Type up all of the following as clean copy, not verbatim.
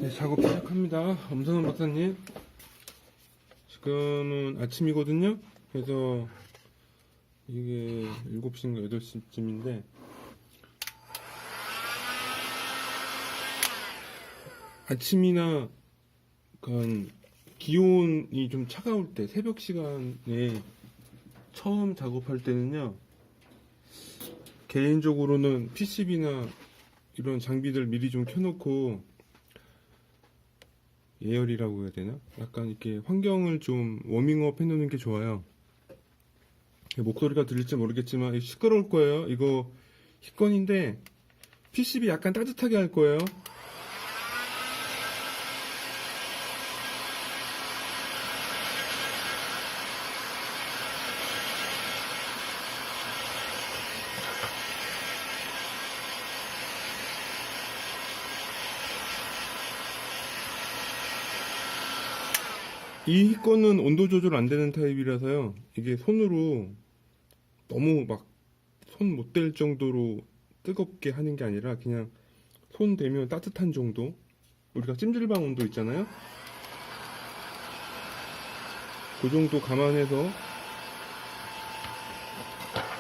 네, 작업 시작합니다. 엄성은 박사님. 지금은 아침이거든요. 그래서 이게 7시인가 8시쯤인데 아침이나 그런 기온이 좀 차가울 때 새벽 시간에 처음 작업할 때는요, 개인적으로는 PCB나 이런 장비들 미리 좀 켜놓고 예열이라고 해야 되나? 약간 이렇게 환경을 좀 워밍업 해놓는 게 좋아요. 목소리가 들릴지 모르겠지만 시끄러울 거예요. 이거 히건인데 PCB 약간 따뜻하게 할 거예요. 이 히건은 온도 조절 안 되는 타입이라서요. 이게 손으로 너무 막 손 못 댈 정도로 뜨겁게 하는 게 아니라 그냥 손 대면 따뜻한 정도. 우리가 찜질방 온도 있잖아요. 그 정도 감안해서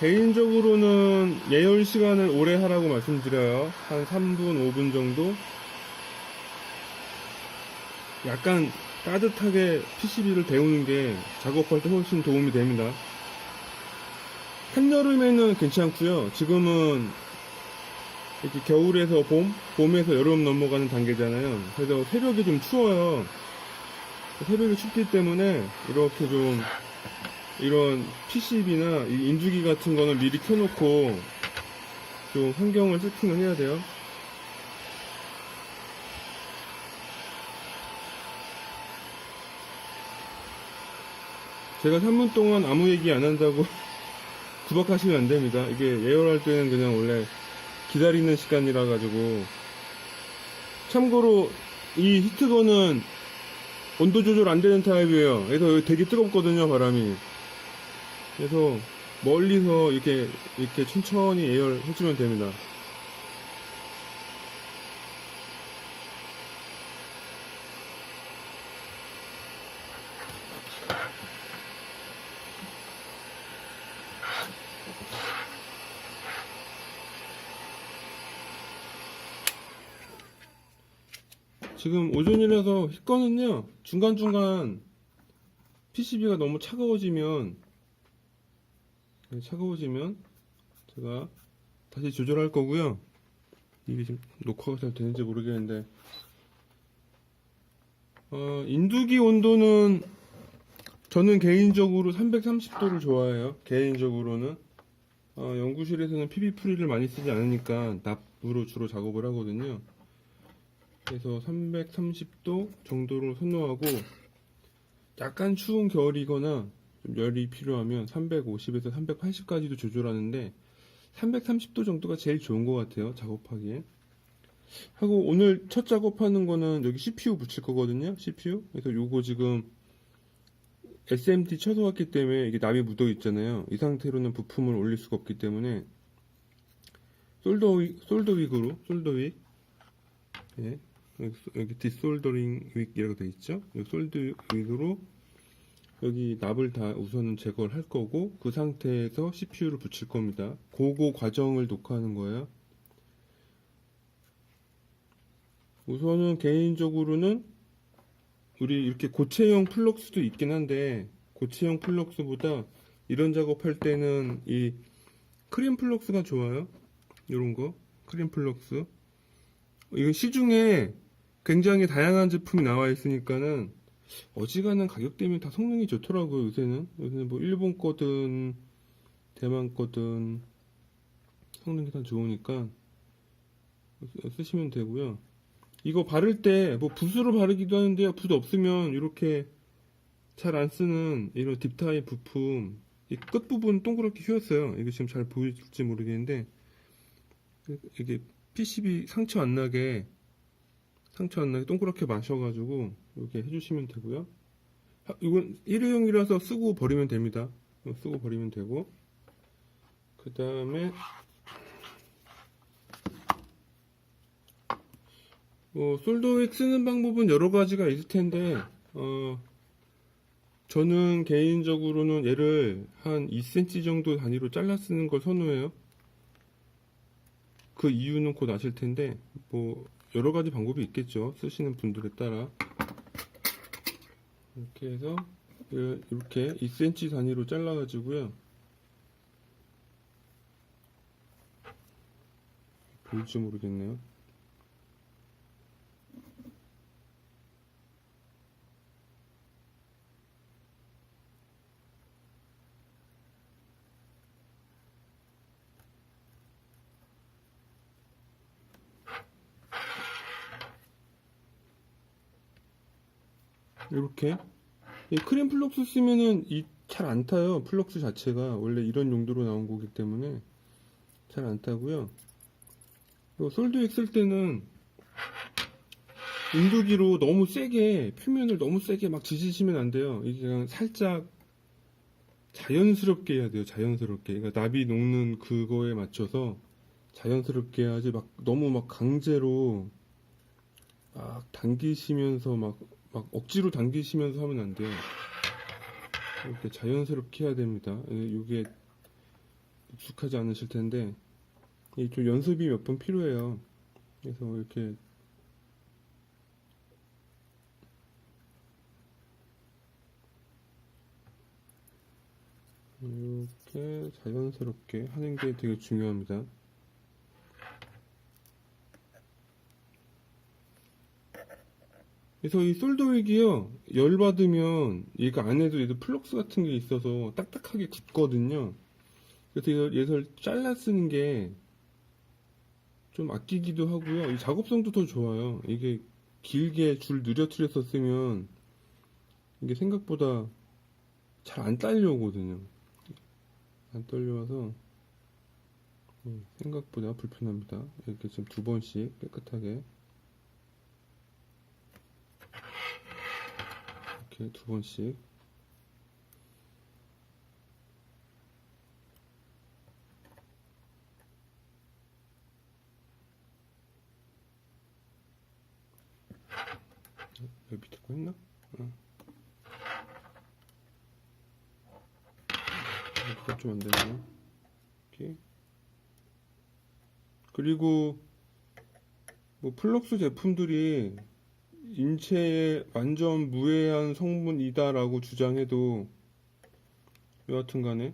개인적으로는 예열 시간을 오래 하라고 말씀드려요. 한 3분, 5분 정도. 약간 따뜻하게 PCB를 데우는 게 작업할 때 훨씬 도움이 됩니다. 한여름에는 괜찮고요. 지금은 이렇게 겨울에서 봄에서 여름 넘어가는 단계잖아요. 그래서 새벽이 좀 추워요. 새벽이 춥기 때문에 이렇게 좀 이런 PCB나 인두기 같은 거는 미리 켜놓고 좀 환경을 세팅을 해야 돼요. 제가 3분 동안 아무 얘기 안 한다고 구박하시면 안 됩니다. 이게 예열할 때는 그냥 원래 기다리는 시간이라 가지고. 참고로 이 히트건은 온도 조절 안 되는 타입이에요. 그래서 여기 되게 뜨겁거든요, 바람이. 그래서 멀리서 이렇게 천천히 예열해주면 됩니다. 지금 오전이라서 히건은요, 중간중간 PCB가 너무 차가워지면 제가 다시 조절할 거고요. 이게 지금 녹화가 잘 되는지 모르겠는데, 인두기 온도는 저는 개인적으로 330도를 좋아해요. 개인적으로는 연구실에서는 PB 프리를 많이 쓰지 않으니까 납으로 주로 작업을 하거든요. 그래서 330도 정도로 선호하고, 약간 추운 겨울이거나 좀 열이 필요하면 350에서 380까지도 조절하는데 330도 정도가 제일 좋은 것 같아요, 작업하기에. 하고 오늘 첫 작업하는 거는 여기 CPU 붙일 거거든요. CPU. 그래서 요거 지금 SMT 쳐서 왔기 때문에 이게 납이 묻어 있잖아요. 이 상태로는 부품을 올릴 수가 없기 때문에 솔더윅, 예, 여기 디솔더링 윅이라고 되어 있죠. 여기 솔더윅으로 여기 납을 다 우선은 제거를 할 거고, 그 상태에서 CPU를 붙일 겁니다. 그거 과정을 녹화하는 거예요. 우선은 개인적으로는 우리 이렇게 고체형 플럭스도 있긴 한데, 고체형 플럭스보다 이런 작업할 때는 이 크림 플럭스가 좋아요. 이런 거 크림 플럭스. 이거 시중에 굉장히 다양한 제품이 나와 있으니까는 어지간한 가격대면 다 성능이 좋더라고요. 요새는 뭐 일본 거든 대만 거든 성능이 다 좋으니까 쓰시면 되고요. 이거 바를 때 뭐 붓으로 바르기도 하는데요. 붓 없으면 이렇게 잘 안 쓰는 이런 딥타입 부품, 이 끝부분 동그랗게 휘었어요. 이거 지금 잘 보일지 모르겠는데, 이게 PCB 상처 안 나게 동그랗게 마셔가지고 이렇게 해주시면 되고요. 이건 일회용이라서 쓰고 버리면 됩니다. 쓰고 버리면 되고, 그 다음에 솔더웩 쓰는 방법은 여러 가지가 있을 텐데, 저는 개인적으로는 얘를 한 2cm 정도 단위로 잘라 쓰는 걸 선호해요. 그 이유는 곧 아실 텐데, 여러 가지 방법이 있겠죠. 쓰시는 분들에 따라. 이렇게 해서, 이렇게 2cm 단위로 잘라가지고요. 보일지 모르겠네요. 이렇게 이 크림 플럭스 쓰면은 잘 안 타요. 플럭스 자체가 원래 이런 용도로 나온 거기 때문에 잘 안 타고요. 솔드액 쓸 때는 인두기로 너무 세게 표면을 너무 세게 막 지지시면 안 돼요. 이게 그냥 살짝 자연스럽게 해야 돼요. 자연스럽게. 그러니까 나비 녹는 그거에 맞춰서 자연스럽게 해야지 막 너무 막 강제로 막 당기시면서 막 억지로 당기시면서 하면 안 돼요. 이렇게 자연스럽게 해야 됩니다. 이게 익숙하지 않으실 텐데 좀 연습이 몇 번 필요해요. 그래서 이렇게 자연스럽게 하는 게 되게 중요합니다. 그래서 이 솔더웩이요, 열받으면 얘가 안에도 얘도 플럭스 같은 게 있어서 딱딱하게 굳거든요. 그래서 얘를 잘라 쓰는 게 좀 아끼기도 하고요. 이 작업성도 더 좋아요. 이게 길게 줄 늘어뜨려서 쓰면 이게 생각보다 잘 안 딸려오거든요. 안 떨려와서 생각보다 불편합니다. 이렇게 지금 2번씩 깨끗하게 이렇게 2번씩 여기 밑에 거 했나? 이거 좀 안 되네요. 이렇게. 그리고 플럭스 제품들이 인체에 완전 무해한 성분이다라고 주장해도 여하튼 간에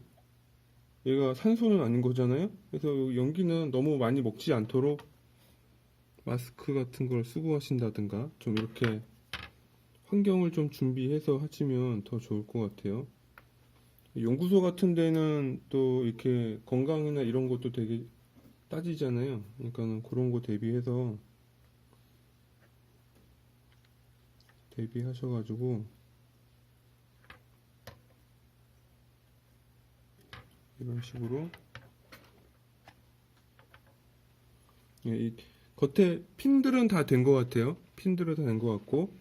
얘가 산소는 아닌 거잖아요. 그래서 연기는 너무 많이 먹지 않도록 마스크 같은 걸 쓰고 하신다든가 좀 이렇게 환경을 좀 준비해서 하시면 더 좋을 것 같아요. 연구소 같은 데는 또 이렇게 건강이나 이런 것도 되게 따지잖아요. 그러니까는 그런 거 대비하셔가지고 이런 식으로 이 겉에 핀들은 다 된 것 같아요. 핀들은 다 된 것 같고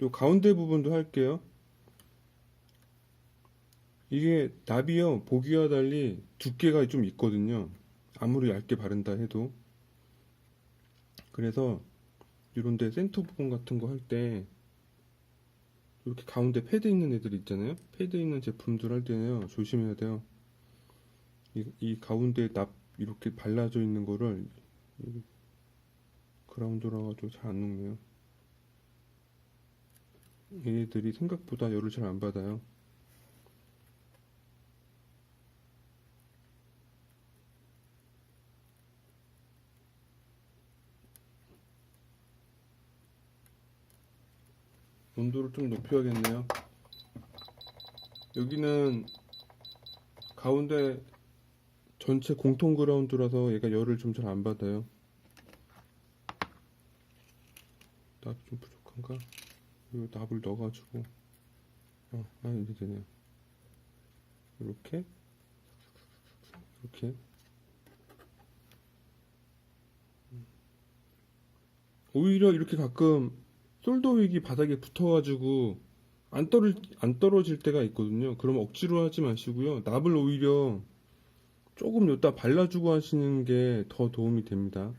요 가운데 부분도 할게요. 이게 납이요, 보기와 달리 두께가 좀 있거든요. 아무리 얇게 바른다 해도. 그래서 이런데 센터 부분 같은 거 할 때 이렇게 가운데 패드 있는 애들 있잖아요. 패드 있는 제품들 할 때는요, 조심해야 돼요. 이 가운데 납 이렇게 발라져 있는 거를 그라운드라 가지고 잘 안 녹네요. 얘네들이 생각보다 열을 잘 안 받아요. 온도를 좀 높여야겠네요. 여기는 가운데 전체 공통 그라운드라서 얘가 열을 좀 잘 안 받아요. 납이 좀 부족한가? 이 납을 넣어가지고 이제 되네요. 이렇게 오히려 이렇게 가끔 솔더웩이 바닥에 붙어가지고 안 떨어질 때가 있거든요. 그럼 억지로 하지 마시고요. 납을 오히려 조금 여기다 발라주고 하시는 게 더 도움이 됩니다.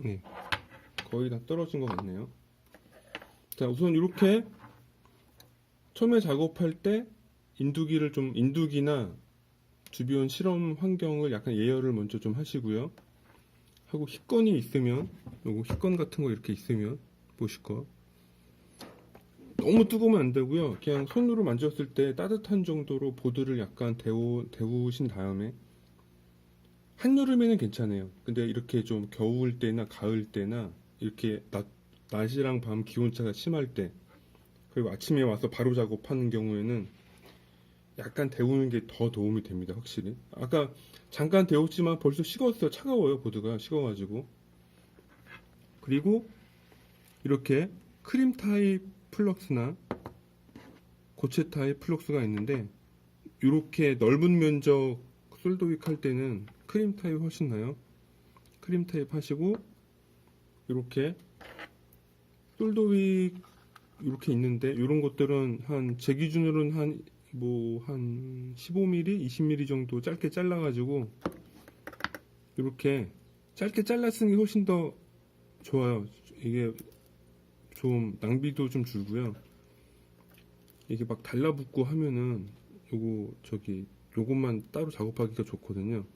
네, 거의 다 떨어진 것 같네요. 자, 우선 이렇게 처음에 작업할 때 인두기나 주변 실험 환경을 약간 예열을 먼저 좀 하시고요. 하고 힙건이 있으면, 요거 힙건 같은 거 이렇게 있으면 보실 거. 너무 뜨거우면 안 되고요. 그냥 손으로 만졌을 때 따뜻한 정도로 보드를 약간 데우신 다음에, 한여름에는 괜찮아요. 근데 이렇게 좀 겨울 때나 가을 때나 이렇게 낮이랑 밤 기온차가 심할 때, 그리고 아침에 와서 바로 작업하는 경우에는 약간 데우는 게 더 도움이 됩니다. 확실히. 아까 잠깐 데웠지만 벌써 식었어요. 차가워요. 보드가 식어가지고. 그리고 이렇게 크림 타입 플럭스나 고체 타입 플럭스가 있는데, 이렇게 넓은 면적 솔더윅 할 때는 크림 타입 훨씬 나요. 크림 타입 하시고, 이렇게 솔더윅 이렇게 있는데, 이런 것들은 제 기준으로는 한 15mm, 20mm 정도 짧게 잘라가지고 이렇게 짧게 잘랐으니 훨씬 더 좋아요. 이게 좀 낭비도 좀 줄고요. 이게 막 달라붙고 하면은 요것만 따로 작업하기가 좋거든요.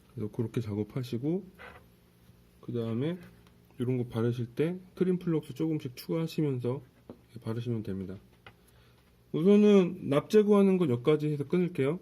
그래서 그렇게 작업하시고, 그 다음에 이런 거 바르실 때 크림 플럭스 조금씩 추가하시면서 바르시면 됩니다. 우선은 납 제거하는 건 여기까지 해서 끊을게요.